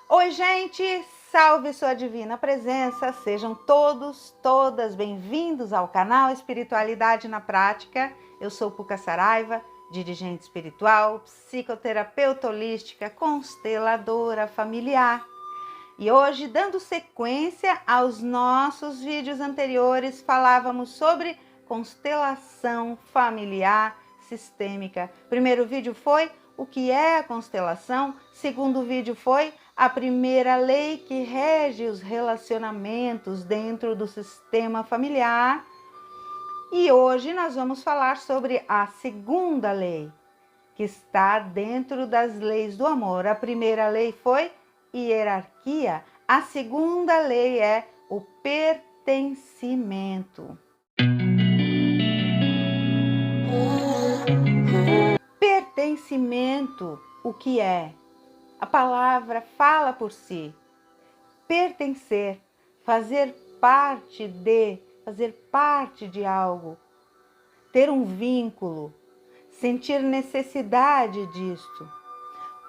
Oi, gente! Salve sua divina presença! Sejam todos, todas bem-vindos ao canal Espiritualidade na Prática. Eu sou Puca Saraiva, dirigente espiritual, psicoterapeuta holística, consteladora familiar. E hoje, dando sequência aos nossos vídeos anteriores, falávamos sobre constelação familiar sistêmica. Primeiro vídeo foi o que é a constelação, segundo vídeo foi a primeira lei que rege os relacionamentos dentro do sistema familiar. E hoje nós vamos falar sobre a segunda lei, que está dentro das leis do amor. A primeira lei foi hierarquia, a segunda lei é o pertencimento. Pertencimento, o que é? A palavra fala por si. Pertencer, fazer parte de algo, ter um vínculo, sentir necessidade disto.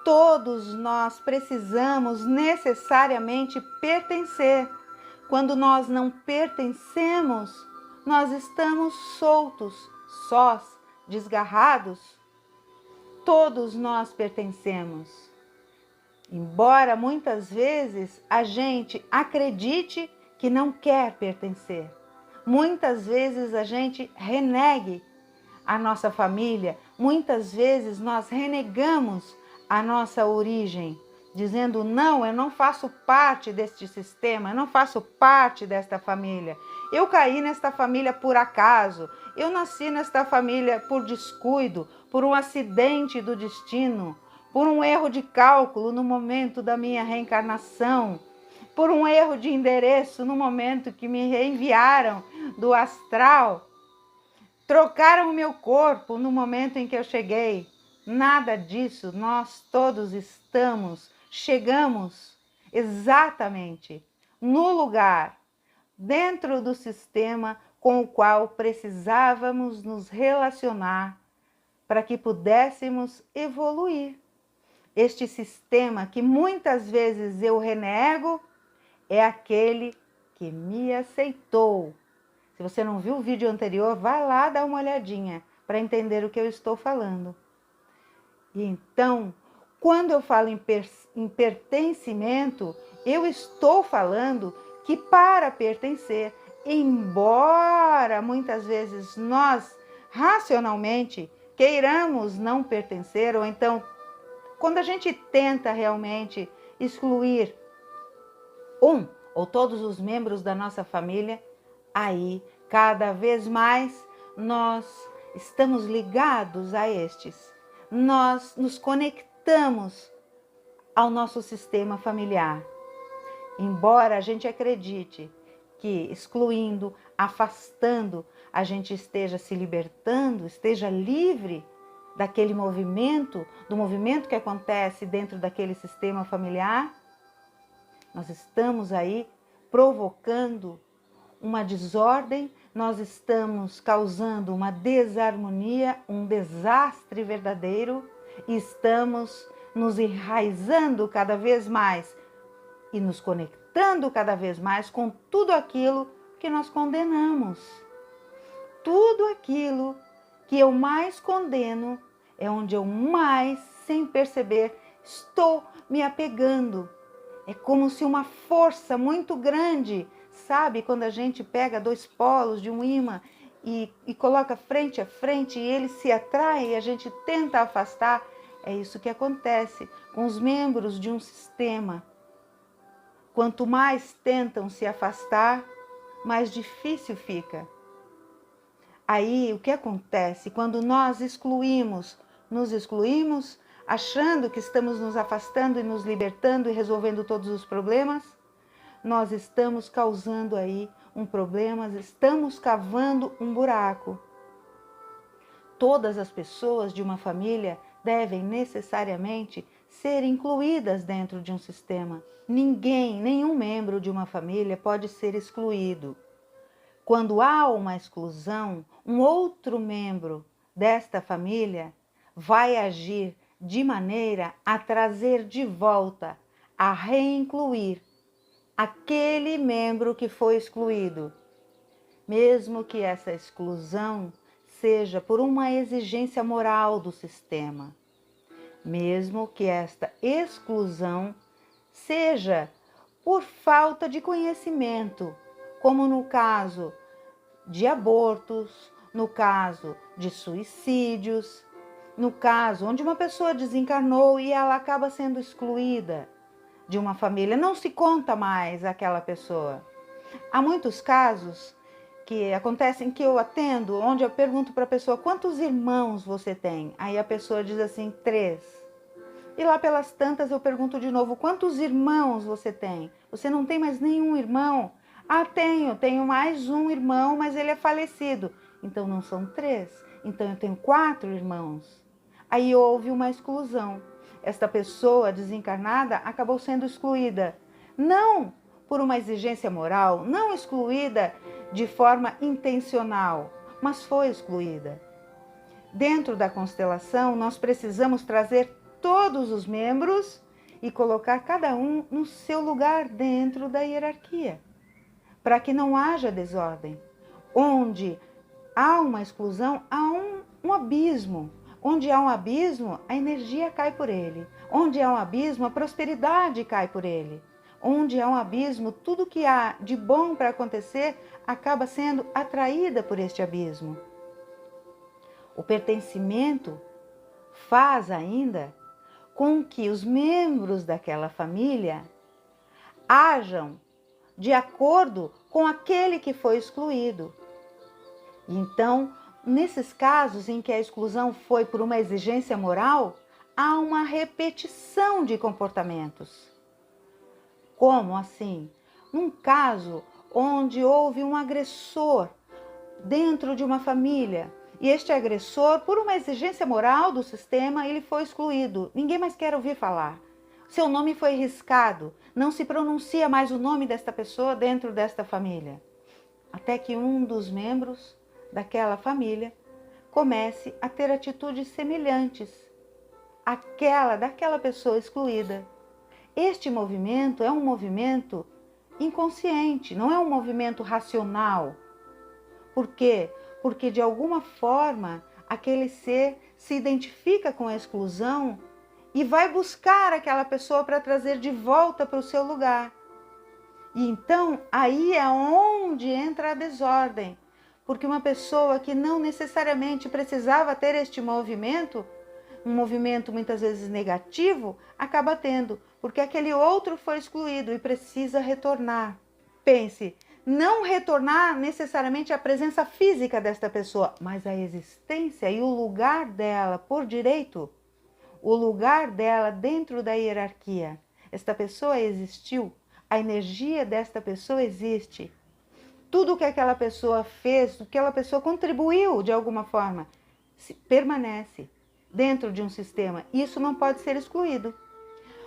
Todos nós precisamos necessariamente pertencer. Quando nós não pertencemos, nós estamos soltos, sós, desgarrados. Todos nós pertencemos. Embora muitas vezes a gente acredite que não quer pertencer. Muitas vezes a gente renegue a nossa família. Muitas vezes nós renegamos a nossa origem, dizendo: não, eu não faço parte deste sistema, eu não faço parte desta família. Eu caí nesta família por acaso, eu nasci nesta família por descuido, por um acidente do destino, por um erro de cálculo no momento da minha reencarnação, por um erro de endereço no momento que me reenviaram do astral, trocaram o meu corpo no momento em que eu cheguei. Nada disso, nós todos chegamos exatamente no lugar, dentro do sistema com o qual precisávamos nos relacionar para que pudéssemos evoluir. Este sistema que muitas vezes eu renego é aquele que me aceitou. Se você não viu o vídeo anterior, vai lá dar uma olhadinha para entender o que eu estou falando. E então, quando eu falo em pertencimento, eu estou falando que para pertencer, embora muitas vezes nós racionalmente queiramos não pertencer, ou então quando a gente tenta realmente excluir um ou todos os membros da nossa família, aí cada vez mais nós estamos ligados a estes. Nós nos conectamos ao nosso sistema familiar. Embora a gente acredite que excluindo, afastando, a gente esteja se libertando, esteja livre daquele movimento, do movimento que acontece dentro daquele sistema familiar, nós estamos aí provocando uma desordem, nós estamos causando uma desarmonia, um desastre verdadeiro, e estamos nos enraizando cada vez mais e nos conectando cada vez mais com tudo aquilo que nós condenamos. Tudo aquilo que eu mais condeno é onde eu mais, sem perceber, estou me apegando. É como se uma força muito grande, sabe? Quando a gente pega dois polos de um ímã e coloca frente a frente e eles se atraem e a gente tenta afastar. É isso que acontece com os membros de um sistema. Quanto mais tentam se afastar, mais difícil fica. Aí, o que acontece? Quando nós nos excluímos, achando que estamos nos afastando e nos libertando e resolvendo todos os problemas, nós estamos causando aí um problema, estamos cavando um buraco. Todas as pessoas de uma família devem necessariamente ser incluídas dentro de um sistema. Nenhum membro de uma família pode ser excluído. Quando há uma exclusão, um outro membro desta família vai agir de maneira a trazer de volta, a reincluir aquele membro que foi excluído, mesmo que essa exclusão seja por uma exigência moral do sistema, mesmo que esta exclusão seja por falta de conhecimento, como no caso de abortos, no caso de suicídios, no caso onde uma pessoa desencarnou e ela acaba sendo excluída de uma família, não se conta mais aquela pessoa. Há muitos casos que acontecem que eu atendo, onde eu pergunto para a pessoa: quantos irmãos você tem? Aí a pessoa diz assim: 3. E lá pelas tantas eu pergunto de novo: quantos irmãos você tem? Você não tem mais nenhum irmão? Ah, tenho mais um irmão, mas ele é falecido. Então não são 3, então eu tenho 4 irmãos. Aí houve uma exclusão. Esta pessoa desencarnada acabou sendo excluída, não por uma exigência moral, não excluída de forma intencional, mas foi excluída. Dentro da constelação, nós precisamos trazer todos os membros e colocar cada um no seu lugar dentro da hierarquia, para que não haja desordem. Onde há uma exclusão, há um abismo. Onde há um abismo, a energia cai por ele. Onde há um abismo, a prosperidade cai por ele. Onde há um abismo, tudo que há de bom para acontecer acaba sendo atraída por este abismo. O pertencimento faz ainda com que os membros daquela família hajam de acordo com aquele que foi excluído. Então, nesses casos em que a exclusão foi por uma exigência moral, há uma repetição de comportamentos. Como assim? Num caso onde houve um agressor dentro de uma família, e este agressor, por uma exigência moral do sistema, ele foi excluído. Ninguém mais quer ouvir falar. Seu nome foi riscado. Não se pronuncia mais o nome desta pessoa dentro desta família. Até que um dos membros daquela família comece a ter atitudes semelhantes àquela daquela pessoa excluída. Este movimento é um movimento inconsciente, não é um movimento racional. Por quê? Porque de alguma forma aquele ser se identifica com a exclusão e vai buscar aquela pessoa para trazer de volta para o seu lugar. E então aí é onde entra a desordem, porque uma pessoa que não necessariamente precisava ter este movimento, um movimento muitas vezes negativo, acaba tendo, porque aquele outro foi excluído e precisa retornar. Pense, não retornar necessariamente à presença física desta pessoa, mas a existência e o lugar dela por direito, o lugar dela dentro da hierarquia. Esta pessoa existiu, a energia desta pessoa existe. Tudo que aquela pessoa fez, o que aquela pessoa contribuiu de alguma forma, permanece dentro de um sistema. Isso não pode ser excluído.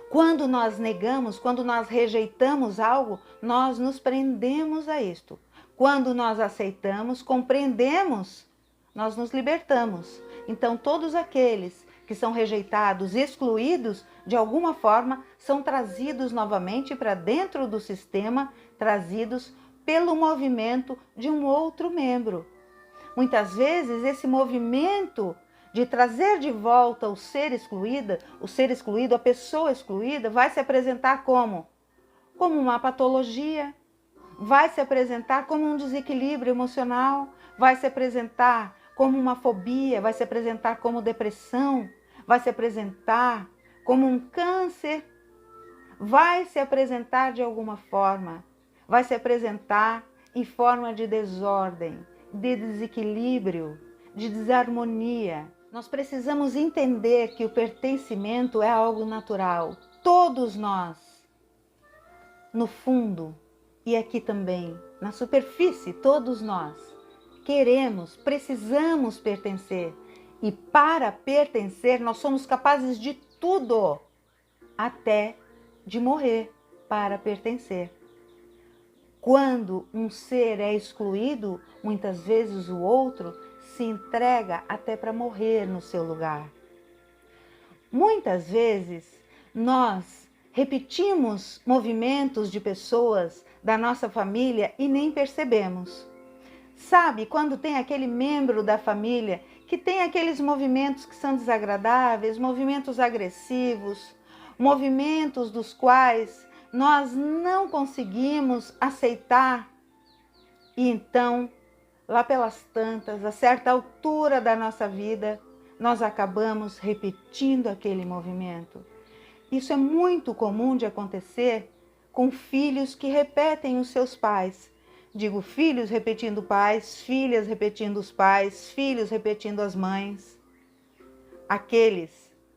Quando nós negamos, quando nós rejeitamos algo, nós nos prendemos a isto. Quando nós aceitamos, compreendemos, nós nos libertamos. Então, todos aqueles que são rejeitados, excluídos, de alguma forma, são trazidos novamente para dentro do sistema, trazidos pelo movimento de um outro membro. Muitas vezes, esse movimento de trazer de volta o ser excluído, a pessoa excluída, vai se apresentar como uma patologia, vai se apresentar como um desequilíbrio emocional, vai se apresentar como uma fobia, vai se apresentar como depressão, vai se apresentar como um câncer, vai se apresentar de alguma forma, vai se apresentar em forma de desordem, de desequilíbrio, de desarmonia. Nós precisamos entender que o pertencimento é algo natural. Todos nós, no fundo e aqui também, na superfície, todos nós queremos, precisamos pertencer. E para pertencer, nós somos capazes de tudo, até de morrer para pertencer. Quando um ser é excluído, muitas vezes o outro se entrega até para morrer no seu lugar. Muitas vezes nós repetimos movimentos de pessoas da nossa família e nem percebemos. Sabe, quando tem aquele membro da família que tem aqueles movimentos que são desagradáveis, movimentos agressivos, movimentos dos quais nós não conseguimos aceitar, e então, lá pelas tantas, a certa altura da nossa vida, nós acabamos repetindo aquele movimento. Isso é muito comum de acontecer com filhos que repetem os seus pais. Digo filhos repetindo pais, filhas repetindo os pais, filhos repetindo as mães.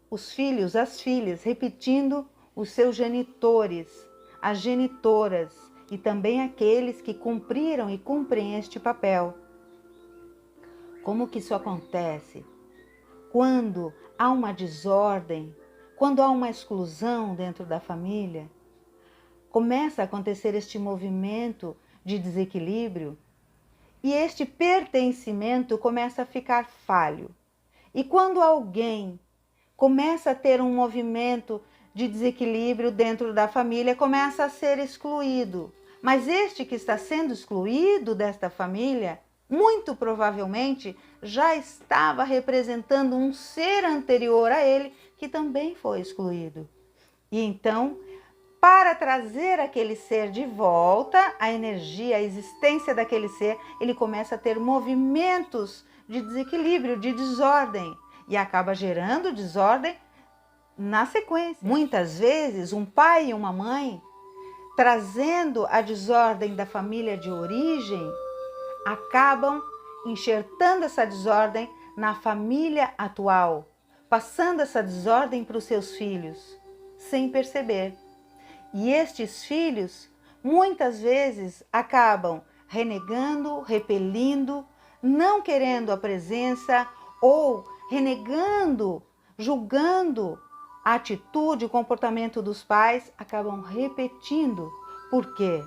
Os filhos, as filhas, repetindo os seus genitores, as genitoras e também aqueles que cumpriram e cumprem este papel. Como que isso acontece? Quando há uma desordem, quando há uma exclusão dentro da família, começa a acontecer este movimento de desequilíbrio e este pertencimento começa a ficar falho. E quando alguém começa a ter um movimento de desequilíbrio dentro da família, começa a ser excluído. Mas este que está sendo excluído desta família, muito provavelmente já estava representando um ser anterior a ele que também foi excluído. E então, para trazer aquele ser de volta, a energia, a existência daquele ser, ele começa a ter movimentos de desequilíbrio, de desordem, e acaba gerando desordem na sequência. Muitas vezes, um pai e uma mãe, trazendo a desordem da família de origem, acabam enxertando essa desordem na família atual, passando essa desordem para os seus filhos, sem perceber. E estes filhos, muitas vezes, acabam renegando, repelindo, não querendo a presença ou renegando, julgando a atitude, o comportamento dos pais, acabam repetindo. Por quê?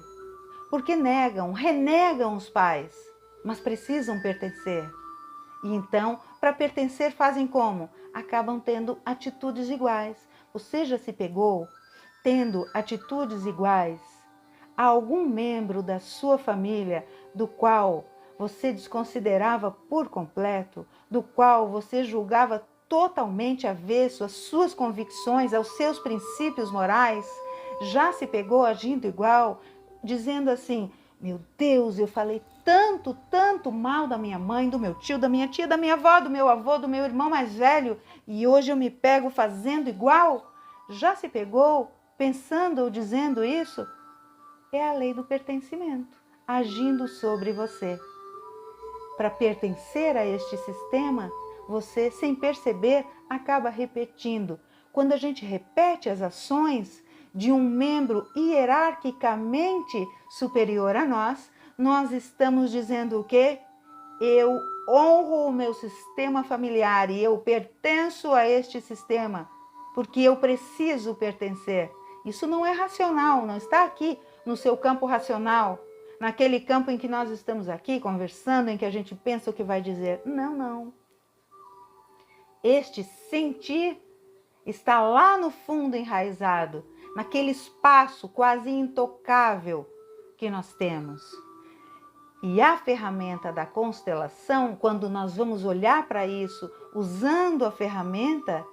Porque renegam os pais, mas precisam pertencer. E então, para pertencer, fazem como? Acabam tendo atitudes iguais. Você já se pegou tendo atitudes iguais a algum membro da sua família do qual você desconsiderava por completo, do qual você julgava totalmente avesso às suas convicções, aos seus princípios morais? Já se pegou agindo igual, dizendo assim: meu Deus, eu falei tanto mal da minha mãe, do meu tio, da minha tia, da minha avó, do meu avô, do meu irmão mais velho, e hoje eu me pego fazendo igual? Já se pegou pensando ou dizendo isso? É a lei do pertencimento agindo sobre você. Para pertencer a este sistema, você, sem perceber, acaba repetindo. Quando a gente repete as ações de um membro hierarquicamente superior a nós, nós estamos dizendo o quê? Eu honro o meu sistema familiar e eu pertenço a este sistema, porque eu preciso pertencer. Isso não é racional, não está aqui no seu campo racional, naquele campo em que nós estamos aqui conversando, em que a gente pensa o que vai dizer. Não. Este sentir está lá no fundo enraizado, naquele espaço quase intocável que nós temos. E a ferramenta da constelação, quando nós vamos olhar para isso usando a ferramenta,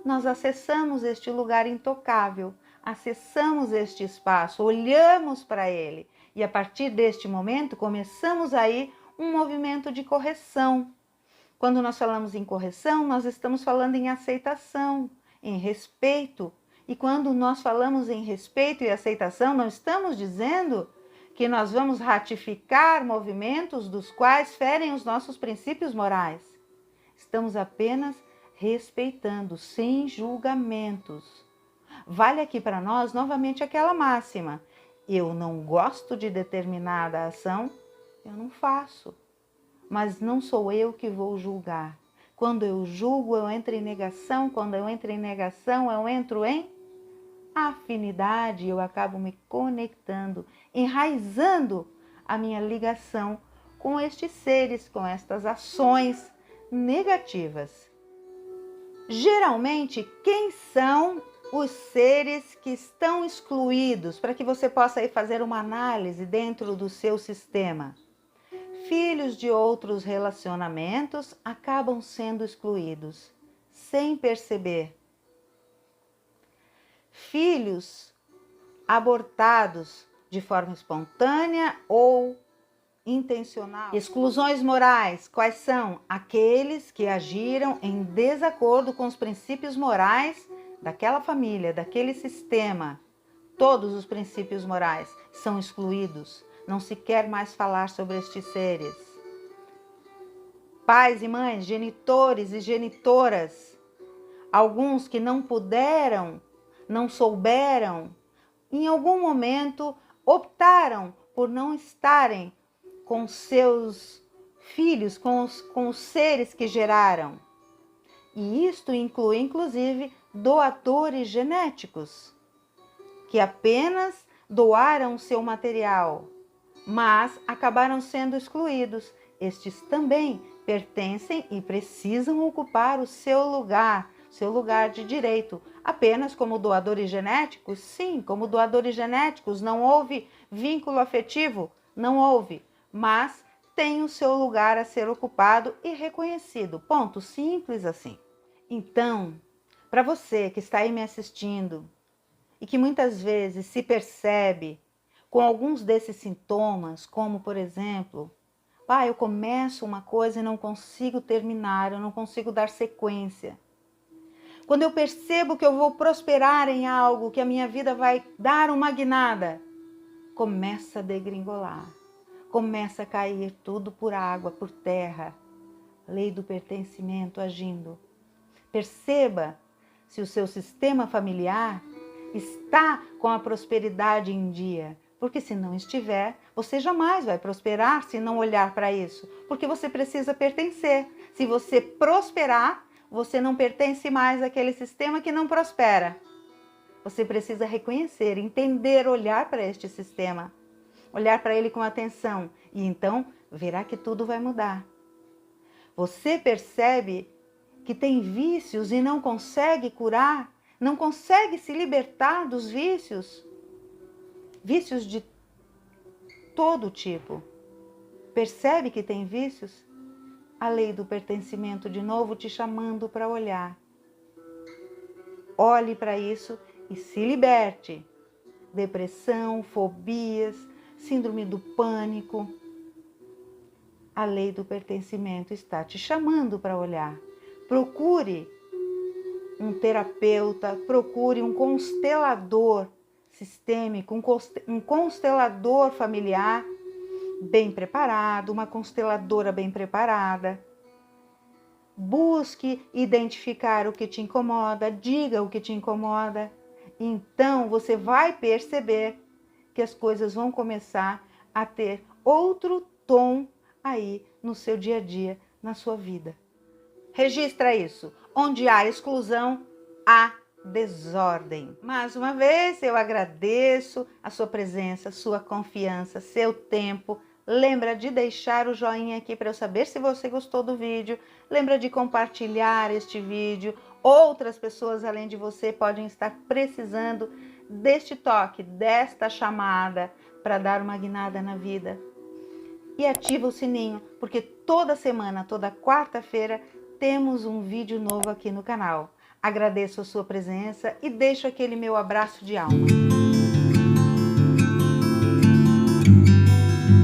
nós acessamos este lugar intocável, acessamos este espaço, olhamos para ele e a partir deste momento começamos aí um movimento de correção. Quando nós falamos em correção, nós estamos falando em aceitação, em respeito. E quando nós falamos em respeito e aceitação, não estamos dizendo que nós vamos ratificar movimentos dos quais ferem os nossos princípios morais. Estamos apenas respeitando, sem julgamentos. Vale aqui para nós novamente aquela máxima: eu não gosto de determinada ação, eu não faço. Mas não sou eu que vou julgar. Quando eu julgo, eu entro em negação. Quando eu entro em negação, eu entro em afinidade. Eu acabo me conectando, enraizando a minha ligação com estes seres, com estas ações negativas. Geralmente, quem são os seres que estão excluídos, para que você possa aí fazer uma análise dentro do seu sistema? Filhos de outros relacionamentos acabam sendo excluídos, sem perceber. Filhos abortados de forma espontânea ou intencional. Exclusões morais, quais são? Aqueles que agiram em desacordo com os princípios morais daquela família, daquele sistema. Todos os princípios morais são excluídos. Não se quer mais falar sobre estes seres. Pais e mães, genitores e genitoras, alguns que não puderam, não souberam, em algum momento optaram por não estarem com seus filhos, com os seres que geraram. E isto inclui, inclusive, doadores genéticos, que apenas doaram seu material, mas acabaram sendo excluídos. Estes também pertencem e precisam ocupar o seu lugar de direito. Apenas como doadores genéticos? Sim, como doadores genéticos. Não houve vínculo afetivo? Não houve. Mas tem o seu lugar a ser ocupado e reconhecido. Ponto, simples assim. Então, para você que está aí me assistindo e que muitas vezes se percebe com alguns desses sintomas, como por exemplo, eu começo uma coisa e não consigo terminar, eu não consigo dar sequência. Quando eu percebo que eu vou prosperar em algo, que a minha vida vai dar uma guinada, começa a degringolar. Começa a cair tudo por água, por terra. Lei do pertencimento agindo. Perceba se o seu sistema familiar está com a prosperidade em dia. Porque se não estiver, você jamais vai prosperar se não olhar para isso. Porque você precisa pertencer. Se você prosperar, você não pertence mais àquele sistema que não prospera. Você precisa reconhecer, entender, olhar para este sistema. Olhar para ele com atenção e então verá que tudo vai mudar. Você percebe que tem vícios e não consegue curar, não consegue se libertar dos vícios? Vícios de todo tipo. Percebe que tem vícios? A lei do pertencimento de novo te chamando para olhar. Olhe para isso e se liberte. Depressão, fobias, síndrome do pânico. A lei do pertencimento está te chamando para olhar. Procure um terapeuta, procure um constelador sistêmico, um constelador familiar bem preparado, uma consteladora bem preparada. Busque identificar o que te incomoda, diga o que te incomoda. Então você vai perceber que as coisas vão começar a ter outro tom aí no seu dia a dia, na sua vida. Registra isso. Onde há exclusão, há desordem. Mais uma vez, eu agradeço a sua presença, a sua confiança, seu tempo. Lembra de deixar o joinha aqui para eu saber se você gostou do vídeo. Lembra de compartilhar este vídeo. Outras pessoas além de você podem estar precisando deste toque, desta chamada para dar uma guinada na vida. E ativa o sininho, porque toda semana, toda quarta-feira, temos um vídeo novo aqui no canal. Agradeço a sua presença e deixo aquele meu abraço de alma.